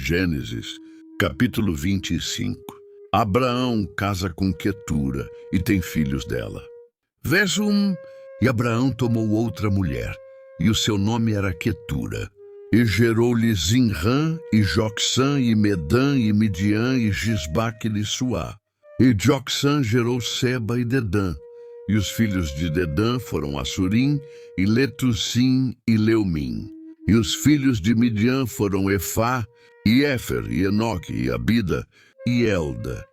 Gênesis, capítulo 25. Abraão casa com Quetura e tem filhos dela. Verso 1. E Abraão tomou outra mulher, e o seu nome era Quetura. E gerou-lhe Zinrã, e Jocsã, e Medã, e Midian, e Gisbaque e Suá. E Jocsã gerou Seba e Dedã. E os filhos de Dedã foram Assurim, e Letussim, e Leumim. E os filhos de Midian foram Efá, e Éfer, e Enoque, e Abida, e Elda.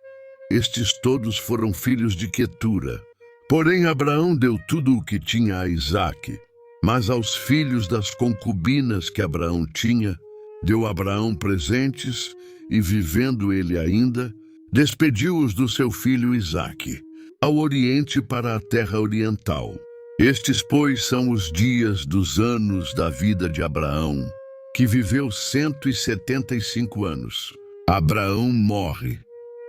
Estes todos foram filhos de Quetura. Porém Abraão deu tudo o que tinha a Isaque. Mas aos filhos das concubinas que Abraão tinha, deu Abraão presentes, e vivendo ele ainda, despediu-os do seu filho Isaque, ao oriente para a terra oriental. Estes, pois, são os dias dos anos da vida de Abraão, que viveu 175 anos. Abraão morre.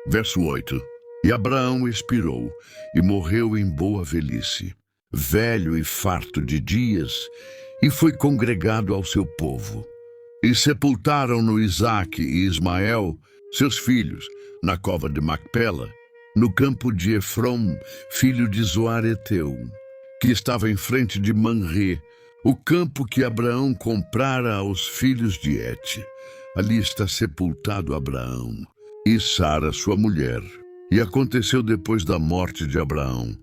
Verso 8. E Abraão expirou, e morreu em boa velhice, velho e farto de dias, e foi congregado ao seu povo. E sepultaram-no Isaque e Ismael, seus filhos, na cova de Macpela, no campo de Efrom, filho de Zoar Eteu, que estava em frente de Manrê, o campo que Abraão comprara aos filhos de Et. Ali está sepultado Abraão e Sara, sua mulher. E aconteceu depois da morte de Abraão,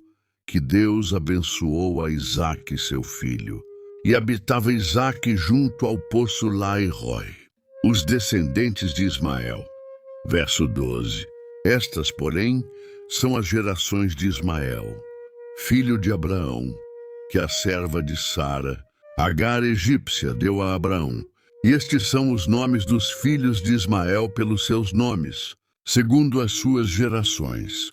que Deus abençoou a Isaque, seu filho. E habitava Isaque junto ao poço Lai-Roi. Os descendentes de Ismael. Verso 12. Estas, porém, são as gerações de Ismael, filho de Abraão, que a serva de Sara, Agar egípcia, deu a Abraão. E estes são os nomes dos filhos de Ismael pelos seus nomes, segundo as suas gerações.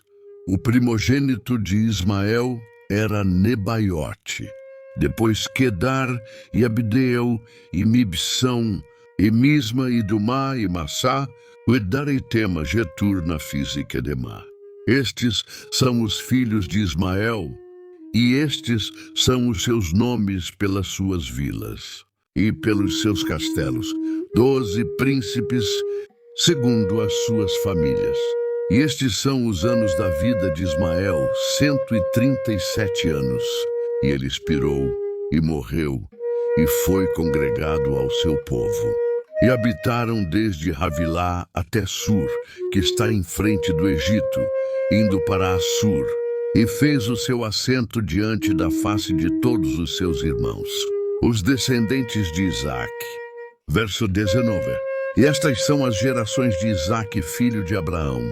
O primogênito de Ismael era Nebaiote, depois Quedar, e Abdeel, e Mibsão, e Misma, e Dumá, e Massá, o Edar e Tema, Getur, Nafis e Quedemá. Estes são os filhos de Ismael, e estes são os seus nomes pelas suas vilas e pelos seus castelos, 12 príncipes, segundo as suas famílias. E estes são os anos da vida de Ismael, 137 anos. E ele expirou, e morreu, e foi congregado ao seu povo. E habitaram desde Havilá até Sur, que está em frente do Egito, indo para Assur, e fez o seu assento diante da face de todos os seus irmãos, os descendentes de Isaque. Verso 19. E estas são as gerações de Isaque, filho de Abraão.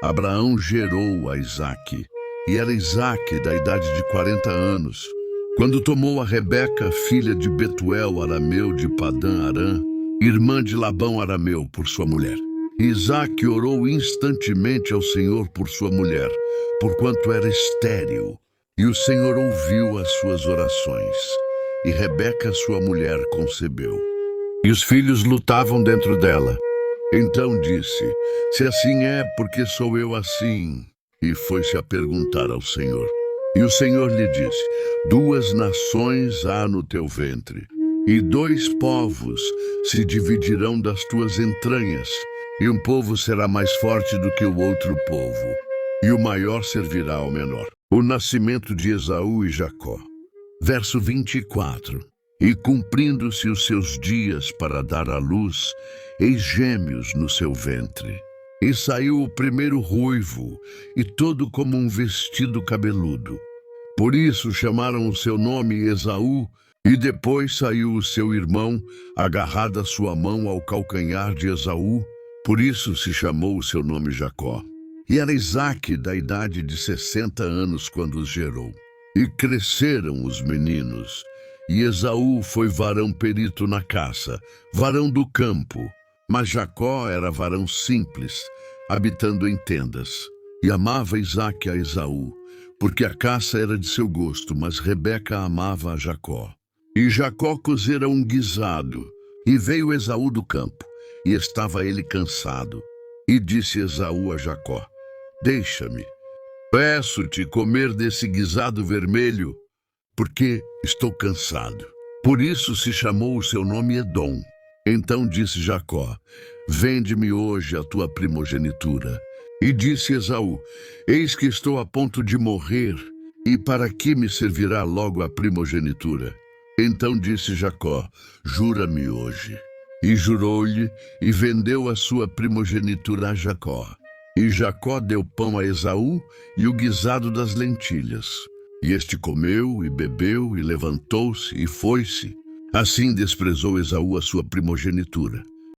Abraão gerou a Isaque, e era Isaque da idade de 40 anos, quando tomou a Rebeca, filha de Betuel arameu de Padã Arã, irmã de Labão arameu, por sua mulher. Isaque orou instantemente ao Senhor por sua mulher, porquanto era estéril, e o Senhor ouviu as suas orações. E Rebeca, sua mulher, concebeu. E os filhos lutavam dentro dela. Então disse: se assim é, porque sou eu assim? E foi-se a perguntar ao Senhor. E o Senhor lhe disse: 2 nações há no teu ventre, e 2 povos se dividirão das tuas entranhas, e um povo será mais forte do que o outro povo, e o maior servirá ao menor. O nascimento de Esaú e Jacó. Verso 24. E cumprindo-se os seus dias para dar à luz, eis gêmeos no seu ventre. E saiu o primeiro ruivo, e todo como um vestido cabeludo. Por isso chamaram o seu nome Esaú, e depois saiu o seu irmão, agarrada sua mão ao calcanhar de Esaú, por isso se chamou o seu nome Jacó. E era Isaque da idade de 60 anos quando os gerou. E cresceram os meninos. E Esaú foi varão perito na caça, varão do campo. Mas Jacó era varão simples, habitando em tendas. E amava Isaque a Esaú, porque a caça era de seu gosto, mas Rebeca amava a Jacó. E Jacó cozera um guisado, e veio Esaú do campo, e estava ele cansado. E disse Esaú a Jacó: deixa-me, peço-te comer desse guisado vermelho, porque estou cansado. Por isso se chamou o seu nome Edom. Então disse Jacó: Vende-me hoje a tua primogenitura. E disse Esaú: Eis que estou a ponto de morrer, e para que me servirá logo a primogenitura? Então disse Jacó: Jura-me hoje. E jurou-lhe, e vendeu a sua primogenitura a Jacó. E Jacó deu pão a Esaú e o guisado das lentilhas. E este comeu e bebeu, e levantou-se e foi-se. Assim desprezou Esaú a sua primogenitura.